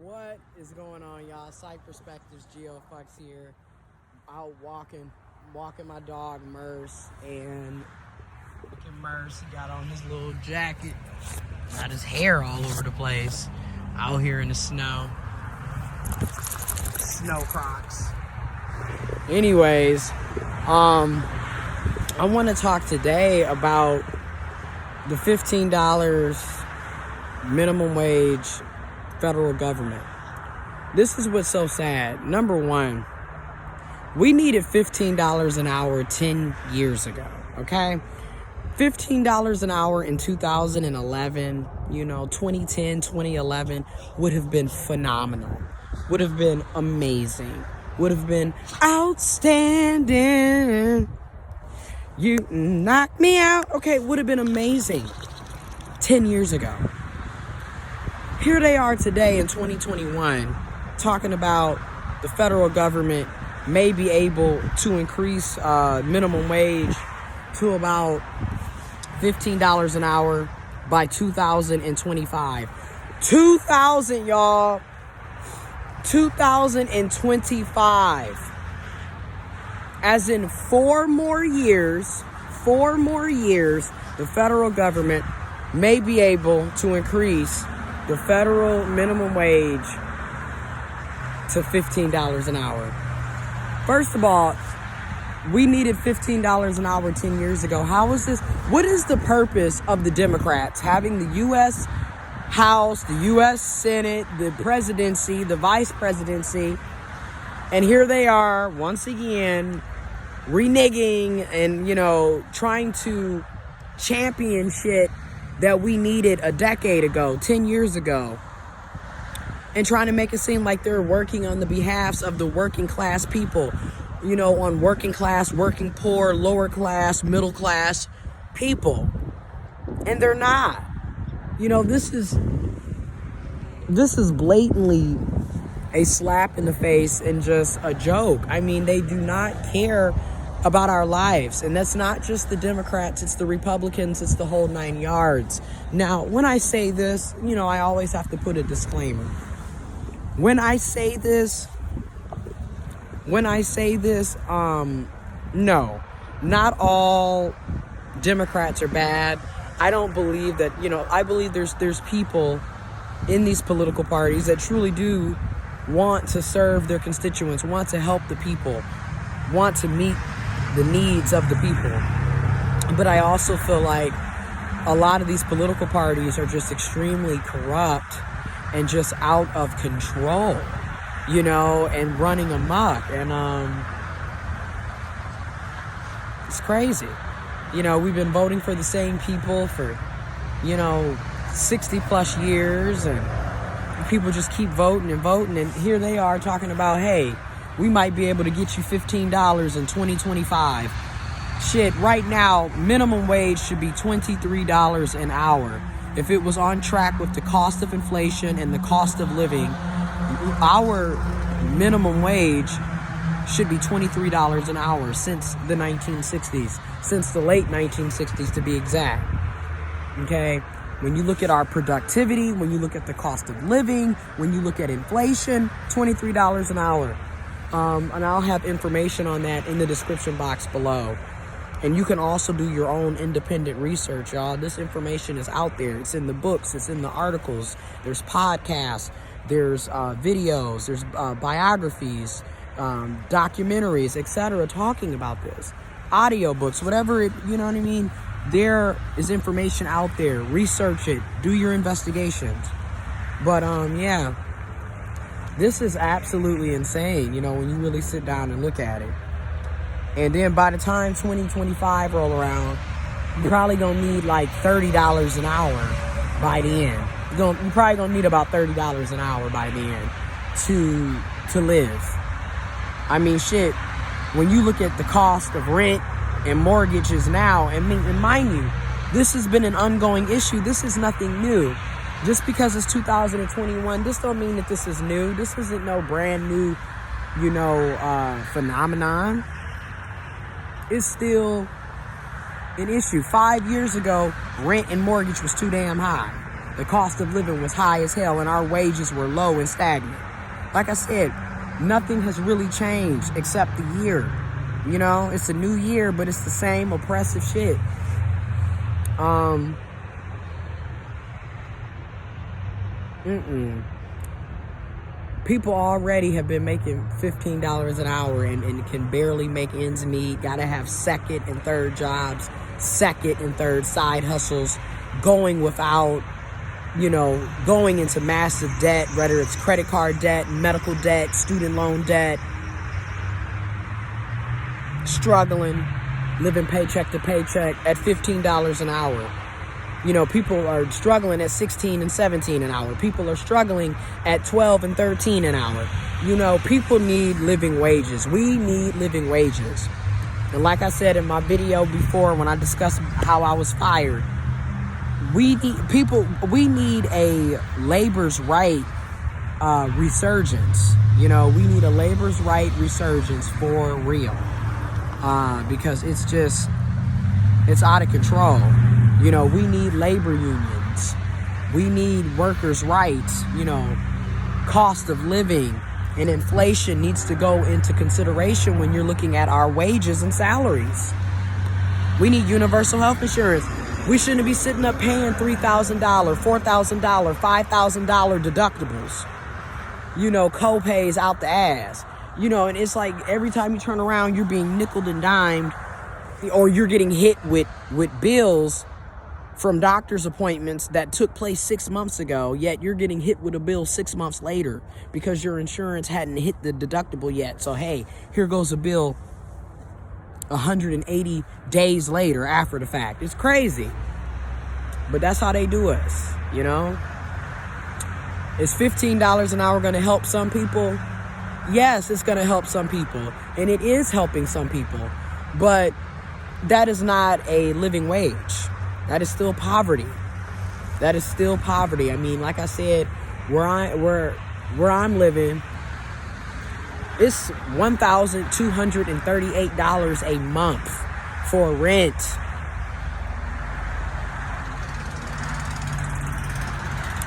What is going on, y'all? Sight Perspectives, giofvcks here. Out walking my dog Merce, and look at Merce. He got on his little jacket, got his hair all over the place. Out here in the snow Crocs. Anyways, I want to talk today about the $15 minimum wage federal government. This is what's so sad. Number one, we needed $15 an hour 10 years ago, okay? $15 an hour in 2011, 2010, 2011 would have been phenomenal, would have been amazing, would have been outstanding. You knocked me out. Okay, would have been amazing 10 years ago. Here they are today in 2021 talking about the federal government may be able to increase minimum wage to about $15 an hour by 2025. 2025. As in 4 more years, the federal government may be able to increase the federal minimum wage to $15 an hour. First of all, we needed $15 an hour 10 years ago. How is this? What is the purpose of the Democrats having the U.S. House, the U.S. Senate, the presidency, the vice presidency, and here they are once again reneging and, trying to champion shit that we needed a decade ago, 10 years ago, and trying to make it seem like they're working on the behalves of the working class people, on working class, working poor, lower class, middle class people. And they're not. This is blatantly a slap in the face and just a joke. I mean, they do not care about our lives. And that's not just the Democrats, it's the Republicans, it's the whole 9 yards. Now, when I say this, I always have to put a disclaimer. When I say this, no, not all Democrats are bad. I don't believe that, I believe there's people in these political parties that truly do want to serve their constituents, want to help the people, want to meet the needs of the people. But I also feel like a lot of these political parties are just extremely corrupt and just out of control, and running amok. And it's crazy. We've been voting for the same people for 60 plus years, and people just keep voting, and here they are talking about, hey, we might be able to get you $15 in 2025. Shit, right now, minimum wage should be $23 an hour. If it was on track with the cost of inflation and the cost of living, our minimum wage should be $23 an hour since the 1960s, since the late 1960s to be exact. Okay? When you look at our productivity, when you look at the cost of living, when you look at inflation, $23 an hour. And I'll have information on that in the description box below. And you can also do your own independent research, y'all. This information is out there. It's in the books. It's in the articles. There's podcasts. There's videos. There's biographies, documentaries, etc. talking about this. Audiobooks, whatever it, you know what I mean? There is information out there. Research it. Do your investigations. But, yeah. This is absolutely insane, when you really sit down and look at it. And then by the time 2025 roll around, you're probably going to need like $30 an hour by the end. You're probably going to need about $30 an hour by the end to live. I mean, shit, when you look at the cost of rent and mortgages now, and mind you, this has been an ongoing issue. This is nothing new. Just because it's 2021, this don't mean that this is new. This isn't no brand new, phenomenon. It's still an issue. 5 years ago, rent and mortgage was too damn high. The cost of living was high as hell, and our wages were low and stagnant. Like I said, nothing has really changed except the year. You know, it's a new year, but it's the same oppressive shit. People already have been making $15 an hour and can barely make ends meet. Gotta have second and third jobs, second and third side hustles, going without, you know, going into massive debt, whether it's credit card debt, medical debt, student loan debt, struggling, living paycheck to paycheck at $15 an hour. You know, people are struggling at 16 and 17 an hour. People are struggling at 12 and 13 an hour. You know, people need living wages. We need living wages. And like I said in my video before when I discussed how I was fired, we need a labor's right resurgence. You know, we need a labor's right resurgence for real. Because it's out of control. You know, we need labor unions. We need workers' rights. You know, cost of living and inflation needs to go into consideration when you're looking at our wages and salaries. We need universal health insurance. We shouldn't be sitting up paying $3,000, $4,000, $5,000 deductibles. You know, co-pays out the ass. You know, and it's like every time you turn around, you're being nickeled and dimed, or you're getting hit with bills from doctor's appointments that took place 6 months ago, yet you're getting hit with a bill 6 months later because your insurance hadn't hit the deductible yet. So, hey, here goes a bill 180 days later after the fact. It's crazy. But that's how they do us, you know? Is $15 an hour going to help some people? Yes, it's going to help some people. And it is helping some people. But that is not a living wage. That is still poverty. That is still poverty. I mean, like I said, where I'm living, it's $1,238 a month for rent.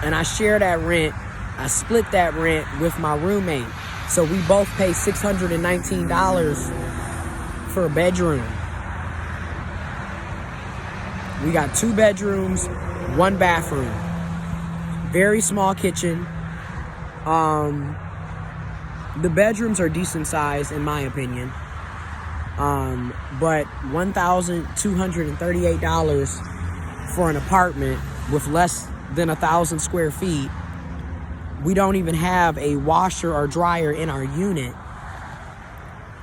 And I share that rent. I split that rent with my roommate. So we both pay $619 for a bedroom. We got 2 bedrooms, 1 bathroom. Very small kitchen. The bedrooms are decent size in my opinion. But $1,238 for an apartment with less than 1,000 square feet. We don't even have a washer or dryer in our unit.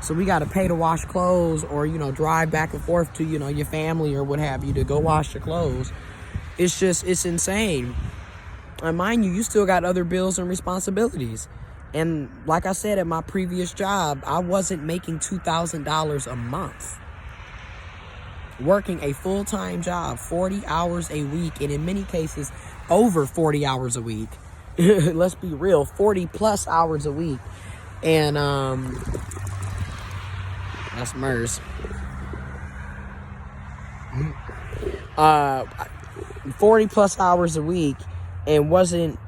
So we got to pay to wash clothes or, you know, drive back and forth to, you know, your family or what have you to go wash your clothes. It's insane. And mind you, you still got other bills and responsibilities. And like I said, at my previous job, I wasn't making $2,000 a month. Working a full-time job, 40 hours a week, and in many cases, over 40 hours a week. Let's be real, 40 plus hours a week. And, that's MERS. 40 plus hours a week and wasn't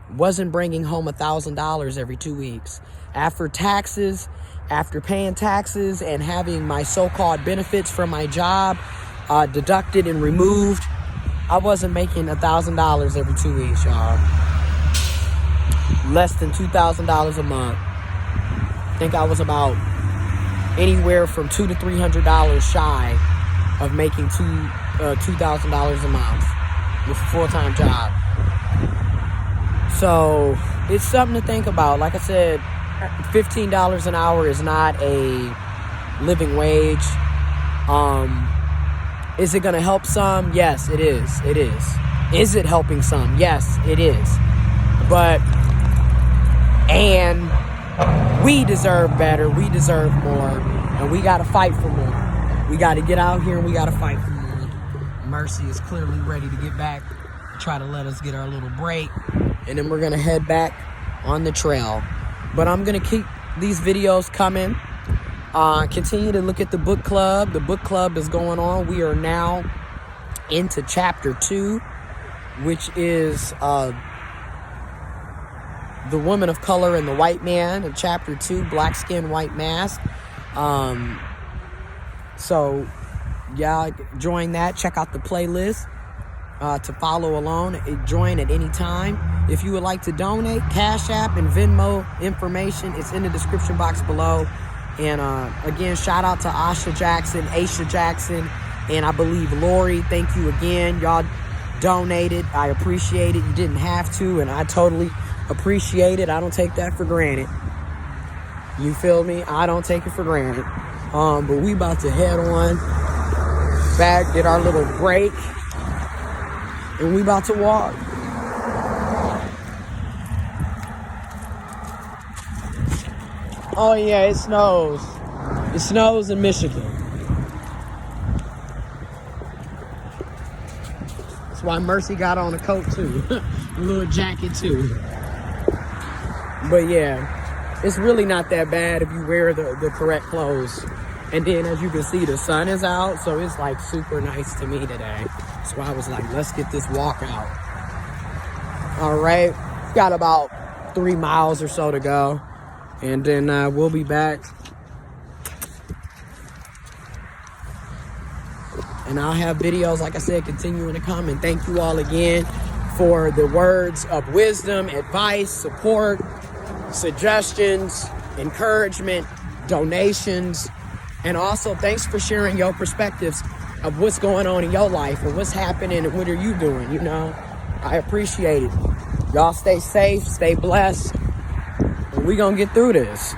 bringing home $1,000 every 2 weeks. After taxes, after paying taxes and having my so-called benefits from my job deducted and removed, I wasn't making $1,000 every 2 weeks, y'all. Less than $2,000 a month. I think I was about anywhere from $200 to $300 shy of making $2,000 a month with a full-time job. So it's something to think about. Like I said, $15 an hour is not a living wage. Is it going to help some? Yes, it is. It is. Is it helping some? Yes, it is. But, and we deserve better. We deserve more. And we got to fight for more. We got to get out here and we got to fight for more. Mercy is clearly ready to get back, try to let us get our little break. And then we're going to head back on the trail. But I'm going to keep these videos coming. Continue to look at the book club. The book club is going on. We are now into chapter 2 which is the woman of color and the white man in chapter 2, black skin, white mask. So yeah, join that. Check out the playlist to follow along. Join at any time. If you would like to donate, Cash App and Venmo information is in the description box below. And again, shout out to Asha Jackson, and I believe Lori. Thank you again. Y'all donated. I appreciate it. You didn't have to, and I totally appreciate it. I don't take that for granted. You feel me? I don't take it for granted. But we about to head on back, get our little break, and we about to walk. Oh yeah, it snows. It snows in Michigan. That's why Mercy got on a coat too. A little jacket too. But yeah, it's really not that bad if you wear the correct clothes. And then as you can see, the sun is out, so it's like super nice to me today. So I was like, let's get this walk out. All right, got about 3 miles or so to go. And then we'll be back. And I'll have videos, like I said, continuing to come. And thank you all again for the words of wisdom, advice, support, suggestions, encouragement, donations. And also, thanks for sharing your perspectives of what's going on in your life or what's happening and what are you doing, you know. I appreciate it. Y'all stay safe, stay blessed. We gonna get through this.